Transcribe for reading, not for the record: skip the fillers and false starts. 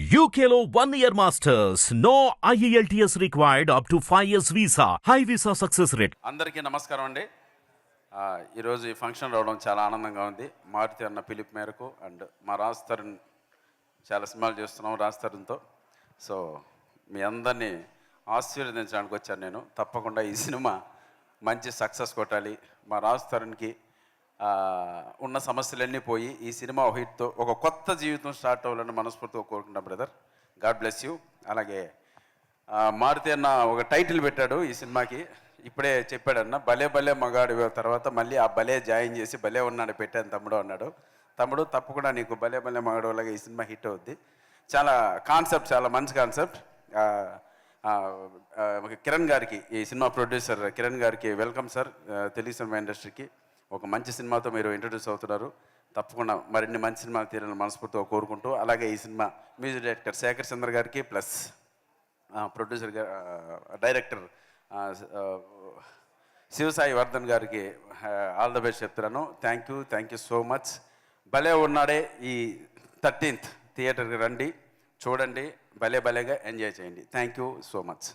UKLO 1 year masters. No IELTS required up to 5 years visa. High visa success rate. అందరికీ నమస్కారం అండి. ఈరోజు ఈ ఫంక్షన్ రావడం చాలా ఆనందంగా ఉంది. మారుతి అన్న పిలుపు మేరకు అండ్ మా రాజ్ తరుణ్ చాలా సినిమాలు చేస్తున్నాం రాజ్ తరుణ్తో. సో మీ అందరినీ ఆశీర్వదించడానికి వచ్చాను నేను. తప్పకుండా ఈ సినిమా మంచి సక్సెస్ కొట్టాలి. మా రాజ్ తరుణ్కి ఉన్న సమస్యలన్నీ పోయి ఈ సినిమా హిట్తో ఒక కొత్త జీవితం స్టార్ట్ అవ్వాలని మనస్ఫూర్తిగా కోరుకుంటాం బ్రదర్. God bless you. అలాగే మారుతి అన్న ఒక టైటిల్ పెట్టాడు ఈ సినిమాకి. ఇప్పుడే చెప్పాడన్న భలే భలే మగాడు. తర్వాత మళ్ళీ ఆ భలే జాయిన్ చేసి భలే ఉన్నాడు పెట్టాను తమ్ముడు అన్నాడు. తమ్ముడు తప్పకుండా నీకు భలే భలే మగాడు అలాగే ఈ సినిమా హిట్ అవుద్ది. చాలా కాన్సెప్ట్, చాలా మంచి కాన్సెప్ట్. కిరణ్ గారికి, ఈ సినిమా ప్రొడ్యూసర్ కిరణ్ గారికి వెల్కమ్ సార్. తెలుగు సినిమా ఇండస్ట్రీకి ఒక మంచి సినిమాతో మీరు ఇంట్రడ్యూస్ అవుతున్నారు. తప్పకుండా మరిన్ని మంచి సినిమాలు తీరాలని మనస్ఫూర్తిగా కోరుకుంటూ, అలాగే ఈ సినిమా మ్యూజిక్ డైరెక్టర్ శేఖర్ చంద్ర గారికి plus producer director Shivasai Vardhan గారికి ఆల్ ద బెస్ట్ చెప్తున్నాను. Thank you so much. భలే ఉన్నాడే ఈ 13th థియేటర్కి రండి, చూడండి, భలే భలేగా ఎంజాయ్ చేయండి. Thank you so much.